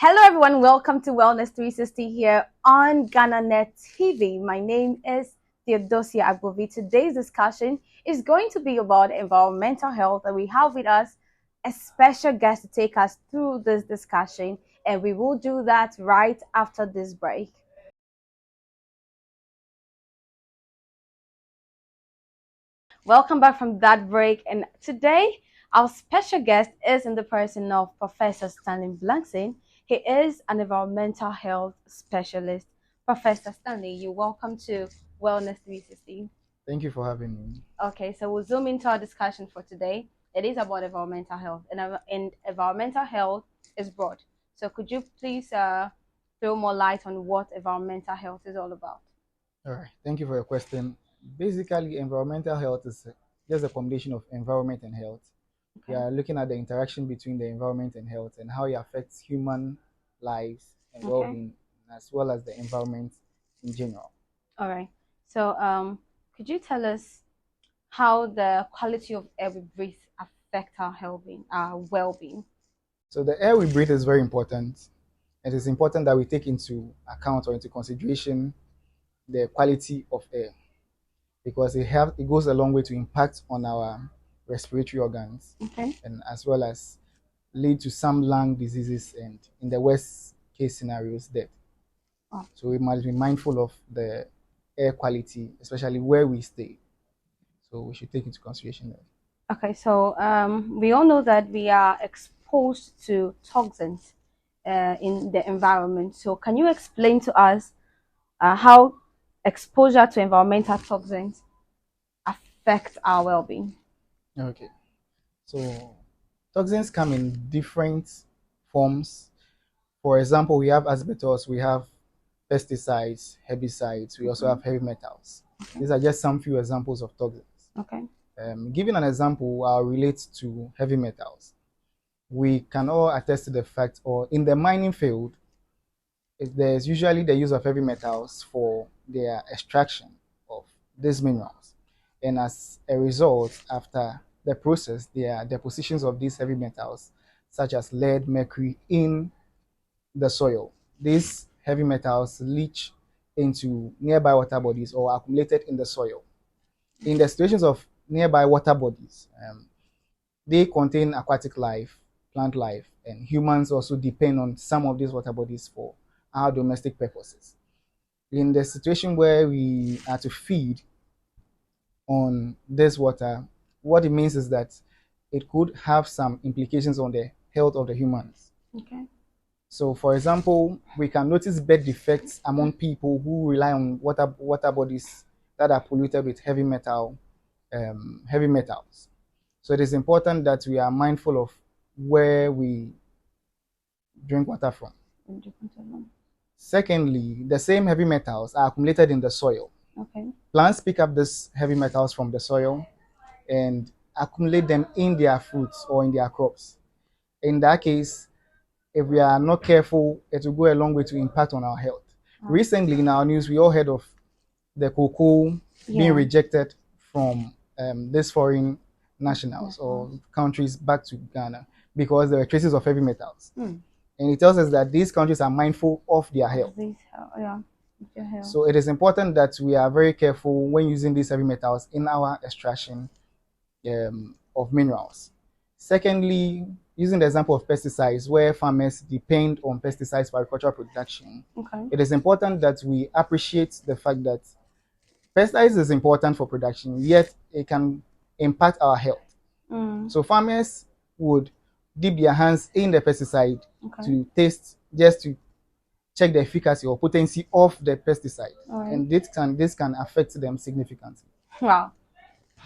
Hello, everyone. Welcome to Wellness 360 here on GhanaNet TV. My name is Theodosia Agbovi. Today's discussion is going to be about environmental health, and we have with us a special guest to take us through this discussion, and we will do that right after this break. Welcome back from that break, and today our special guest is in the person of Professor Stanley Blankson. He is an environmental health specialist. Professor Stanley, you're welcome to Wellness 360. Thank you for having me. Okay, so we'll zoom into our discussion for today. It is about environmental health, and environmental health is broad. So could you please throw more light on what environmental health is all about? All right, thank you for your question. Basically, environmental health is just a combination of environment and health. We Okay. are looking at the interaction between the environment and health and how it affects human lives and Okay. well-being, as well as the environment in general. All right. So could you tell us how the quality of air we breathe affect our well-being, So the air we breathe is very important. It is important that we take into account or into consideration the quality of air because it goes a long way to impact on our respiratory organs Okay. and as well as lead to some lung diseases and in the worst case scenarios death. Oh, So we must be mindful of the air quality, especially where we stay. So we should take into consideration that. okay. So we all know that we are exposed to toxins in the environment. So can you explain to us how exposure to environmental toxins affect our well-being? Okay. So toxins come in different forms. For example, we have asbestos, we have pesticides, herbicides, we also have heavy metals. Okay. These are just some few examples of toxins. Okay. Giving an example, I'll relate to heavy metals. We can all attest to the fact, or in the mining field, there's usually the use of heavy metals for their extraction of these minerals. And as a result, after the process, there are depositions of these heavy metals, such as lead, mercury, in the soil. These heavy metals leach into nearby water bodies or accumulated in the soil. In the situations of nearby water bodies, they contain aquatic life, plant life, and humans also depend on some of these water bodies for our domestic purposes. In the situation where we are to feed on this water, what it means is that it could have some implications on the health of the humans. Okay. So, for example, we can notice birth defects among people who rely on water bodies that are polluted with heavy metals. So, it is important that we are mindful of where we drink water from. Secondly, the same heavy metals are accumulated in the soil. Okay. Plants pick up these heavy metals from the soil and accumulate them in their fruits or in their crops. In that case, if we are not careful, it will go a long way to impact on our health. Recently, in our news, we all heard of the cocoa being rejected from these foreign nationals or countries back to Ghana because there were traces of heavy metals. And it tells us that these countries are mindful of their health. So it is important that we are very careful when using these heavy metals in our extraction of minerals. Secondly, using the example of pesticides, where farmers depend on pesticides for agricultural production, it is important that we appreciate the fact that pesticides is important for production, yet it can impact our health. So farmers would dip their hands in the pesticide to taste, just to check the efficacy or potency of the pesticide, and this can affect them significantly. Wow.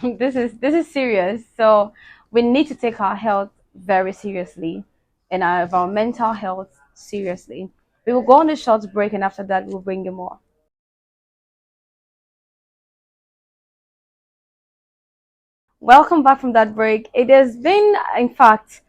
This is serious. So we need to take our health very seriously and our environmental health seriously. We will go on a short break, and after that we'll bring you more. Welcome back from that break. It has been, in fact,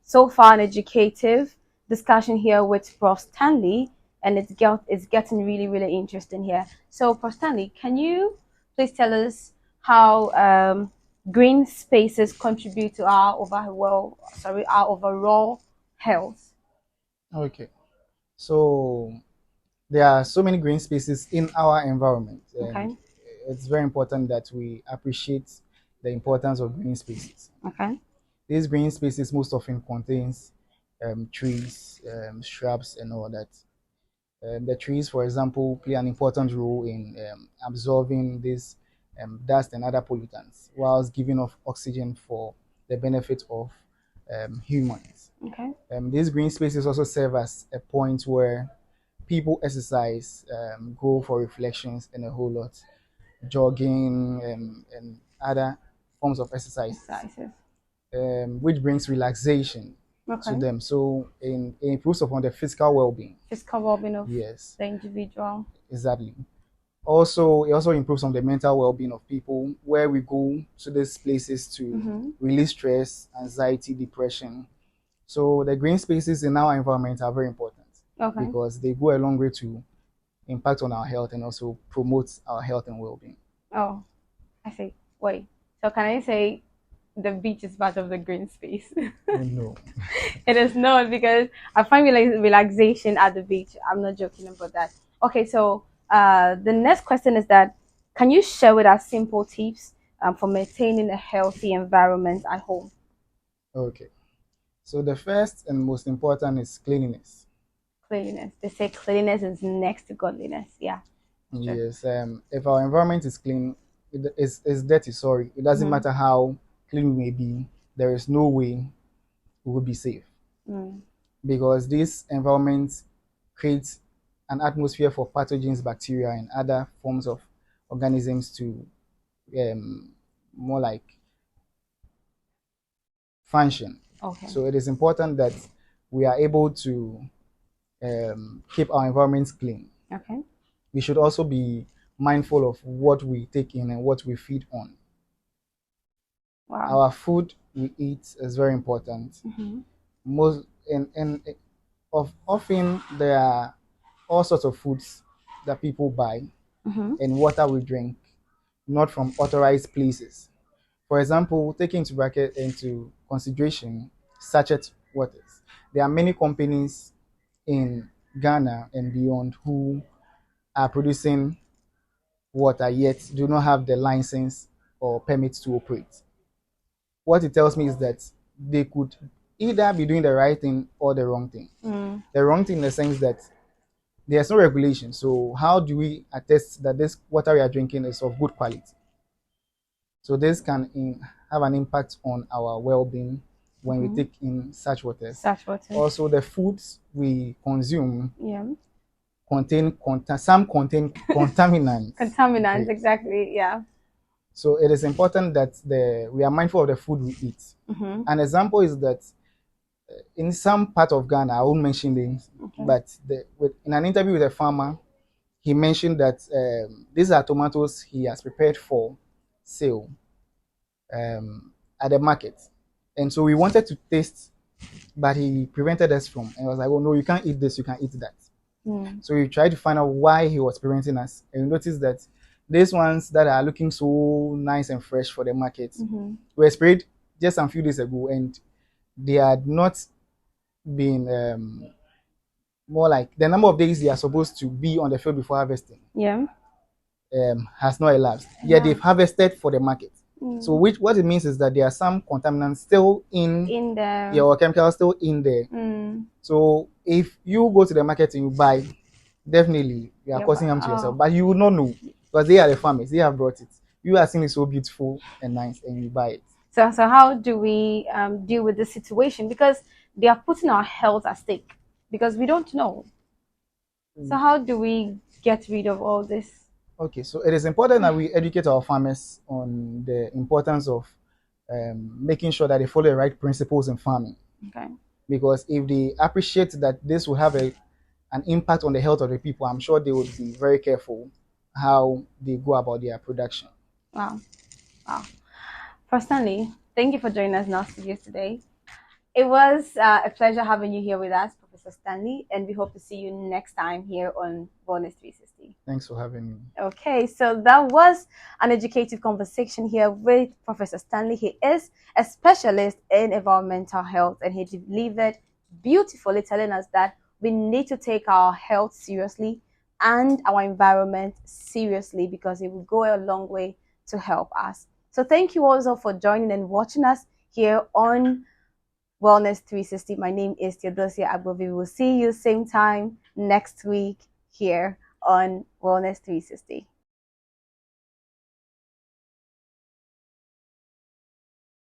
so far an educative discussion here with Prof. Stanley, and it's getting really, really interesting here. So, Prof. Stanley, can you please tell us how green spaces contribute to our overall health? Okay. So there are so many green spaces in our environment, and Okay. it's very important that we appreciate the importance of green spaces. Okay. These green spaces most often contains trees, shrubs, and all that. The trees, for example, play an important role in absorbing this dust and other pollutants, whilst giving off oxygen for the benefit of humans. Okay. These green spaces also serve as a point where people exercise, go for reflections, and a whole lot, jogging and other forms of exercises, Exercises. which brings relaxation to Okay. them. So, it improves upon the physical well-being. Physical well-being of Yes, the individual. exactly. Also, it also improves on the mental well-being of people, where we go to these places to Mm-hmm. release stress, anxiety, depression. So, the green spaces in our environment are very important Okay. because they go a long way to impact on our health and also promote our health and well-being. Oh, I see. Wait. So can I say the beach is part of the green space? Oh no. It is not because I find relaxation at the beach. I'm not joking about that. Okay, so the next question is that can you share with us simple tips for maintaining a healthy environment at home? Okay. So the first and most important is cleanliness. Cleanliness. They say cleanliness is next to godliness. Yeah, sure. Yes. If our environment is clean, is dirty. Sorry, it doesn't Mm-hmm. matter how clean we may be. There is no way we will be safe Mm. because this environment creates an atmosphere for pathogens, bacteria, and other forms of organisms to um, more like function. Okay. So it is important that we are able to keep our environments clean. Okay. We should also be mindful of what we take in and what we feed on. Wow. Our food we eat is very important. Mm-hmm. Most and of often there are all sorts of foods that people buy Mm-hmm. and water we drink, not from authorized places. For example, taking into consideration sachet waters. There are many companies in Ghana and beyond who are producing water yet do not have the license or permits to operate. What it tells me is that they could either be doing the right thing or the wrong thing. Mm. The wrong thing in the sense that there's no regulation. So how do we attest that this water we are drinking is of good quality? So this can have an impact on our well-being when we Mm-hmm. take in such waters. Such waters. Also, the foods we consume Yeah. some contain contaminants. Contaminants, Okay. exactly. Yeah. So it is important that we are mindful of the food we eat. Mm-hmm. An example is that in some part of Ghana, I won't mention names, Okay. but in an interview with a farmer, he mentioned that these are tomatoes he has prepared for sale at the market. And so we wanted to taste, but he prevented us from. And I was like, oh no, you can't eat this, you can eat that. Mm. So we tried to find out why he was preventing us. And we noticed that these ones that are looking so nice and fresh for the market Mm-hmm. were sprayed just a few days ago, and they had not been more like the number of days they are supposed to be on the field before harvesting Yeah. has not elapsed. Yet they've harvested for the market. Mm. So what it means is that there are some contaminants still In the or chemicals still in there. Mm. So if you go to the market and you buy, definitely you are Yeah, causing harm to oh. yourself. But you will not know because they are the farmers. They have brought it. You are seeing it so beautiful and nice, and you buy it. So how do we deal with this situation? Because they are putting our health at stake because we don't know. So how do we get rid of all this? Okay, so it is important that we educate our farmers on the importance of making sure that they follow the right principles in farming. Okay. Because if they appreciate that this will have an impact on the health of the people, I'm sure they would be very careful how they go about their production. Wow. Wow. Personally, thank you for joining us in our studios today. It was a pleasure having you here with us, Professor Stanley, and we hope to see you next time here on Wellness 360. Thanks for having me. Okay, so that was an educative conversation here with Professor Stanley. He is a specialist in environmental health, and he delivered beautifully telling us that we need to take our health seriously and our environment seriously, because it will go a long way to help us. So thank you also for joining and watching us here on Wellness 360. My name is Theodosia Agbovi. We'll see you same time next week here on Wellness 360.